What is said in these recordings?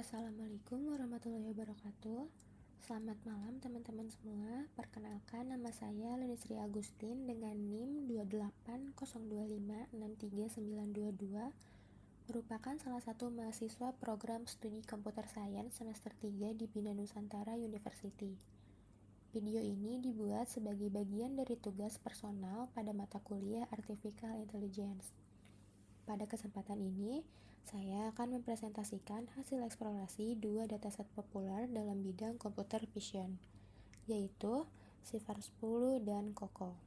Assalamualaikum warahmatullahi wabarakatuh. Selamat malam teman-teman semua. Perkenalkan, nama saya Leni Sri Agustin dengan NIM 28025639222, merupakan salah satu mahasiswa program studi Computer Science semester 3 di Bina Nusantara University. Video ini dibuat sebagai bagian dari tugas personal pada mata kuliah Artificial Intelligence. Pada kesempatan ini, saya akan mempresentasikan hasil eksplorasi dua dataset populer dalam bidang computer vision, yaitu CIFAR 10 dan COCO.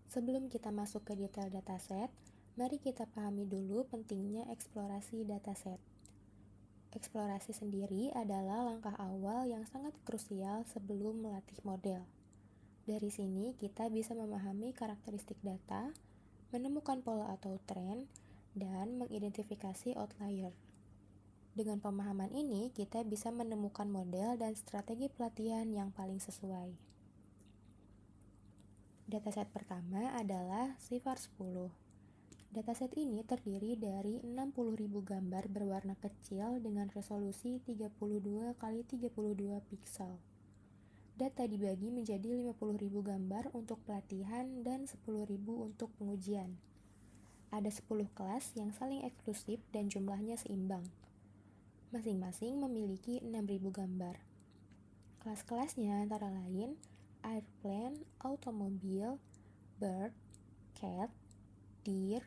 Sebelum kita masuk ke detail dataset, mari kita pahami dulu pentingnya eksplorasi dataset. Eksplorasi sendiri adalah langkah awal yang sangat krusial sebelum melatih model. Dari sini kita bisa memahami karakteristik data, menemukan pola atau tren, dan mengidentifikasi outlier. Dengan pemahaman ini, kita bisa menemukan model dan strategi pelatihan yang paling sesuai. Dataset pertama adalah CIFAR 10. Dataset ini terdiri dari 60.000 gambar berwarna kecil dengan resolusi 32 x 32 piksel. Data dibagi menjadi 50.000 gambar untuk pelatihan dan 10.000 untuk pengujian. Ada 10 kelas yang saling eksklusif dan jumlahnya seimbang. Masing-masing memiliki 6.000 gambar. Kelas-kelasnya antara lain airplane, automobil, bird, cat, deer,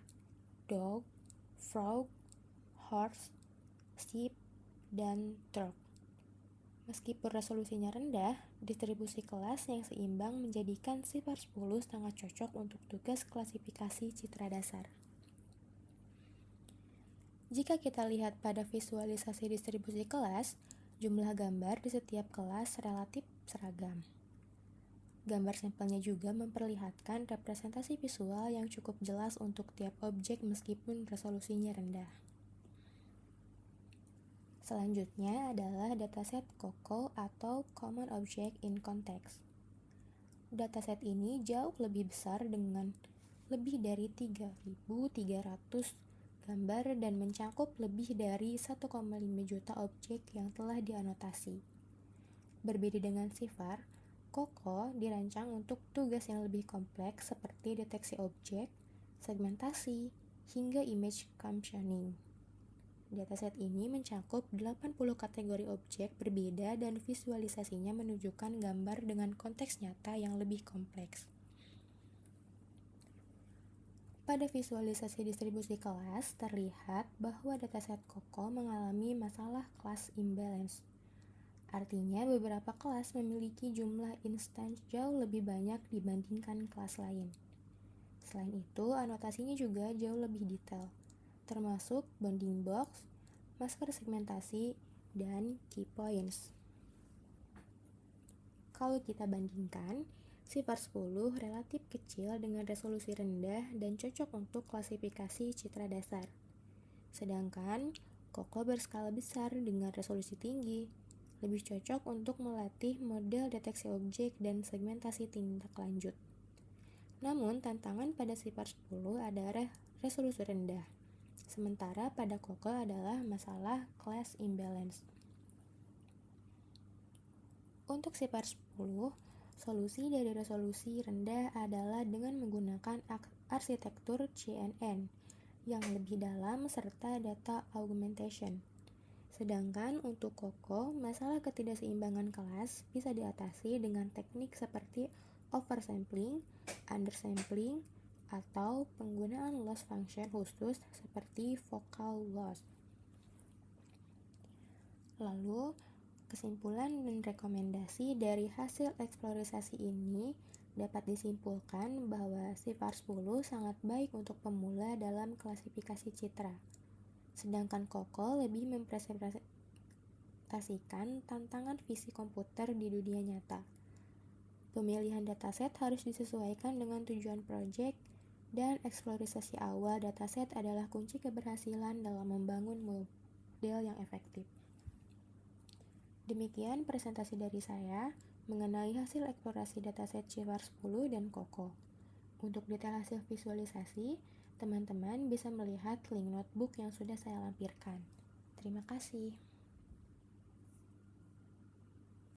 dog, frog, horse, sheep, dan truck. Meskipun resolusinya rendah, distribusi kelas yang seimbang menjadikan CIFAR 10 sangat cocok untuk tugas klasifikasi citra dasar. Jika kita lihat pada visualisasi distribusi kelas, jumlah gambar di setiap kelas relatif seragam. Gambar sampelnya juga memperlihatkan representasi visual yang cukup jelas untuk tiap objek meskipun resolusinya rendah. Selanjutnya adalah dataset COCO atau Common Object in Context. Dataset ini jauh lebih besar dengan lebih dari 3.300 gambar dan mencakup lebih dari 1,5 juta objek yang telah dianotasi. Berbeda dengan CIFAR, COCO dirancang untuk tugas yang lebih kompleks seperti deteksi objek, segmentasi, hingga image captioning. Dataset ini mencakup 80 kategori objek berbeda dan visualisasinya menunjukkan gambar dengan konteks nyata yang lebih kompleks. Pada visualisasi distribusi kelas, terlihat bahwa dataset COCO mengalami masalah class imbalance. Artinya, beberapa kelas memiliki jumlah instance jauh lebih banyak dibandingkan kelas lain. Selain itu, anotasinya juga jauh lebih detail, termasuk bounding box, masker segmentasi, dan key points. Kalau kita bandingkan, CIFAR 10 relatif kecil dengan resolusi rendah dan cocok untuk klasifikasi citra dasar. Sedangkan COCO berskala besar dengan resolusi tinggi, lebih cocok untuk melatih model deteksi objek dan segmentasi tindak lanjut. Namun, tantangan pada CIFAR 10 adalah resolusi rendah, sementara pada COCO adalah masalah class imbalance. Untuk CIFAR 10, solusi dari resolusi rendah adalah dengan menggunakan arsitektur CNN yang lebih dalam serta data augmentation. Sedangkan untuk COCO, masalah ketidakseimbangan kelas bisa diatasi dengan teknik seperti oversampling, undersampling, atau penggunaan loss function khusus seperti focal loss. Lalu, kesimpulan dan rekomendasi dari hasil eksplorasi ini dapat disimpulkan bahwa CIFAR 10 sangat baik untuk pemula dalam klasifikasi citra, sedangkan COCO lebih mempresentasikan tantangan visi komputer di dunia nyata. Pemilihan dataset harus disesuaikan dengan tujuan proyek, dan eksplorasi awal dataset adalah kunci keberhasilan dalam membangun model yang efektif. Demikian presentasi dari saya mengenai hasil eksplorasi dataset CIFAR 10 dan COCO. Untuk detail hasil visualisasi, teman-teman bisa melihat link notebook yang sudah saya lampirkan. Terima kasih.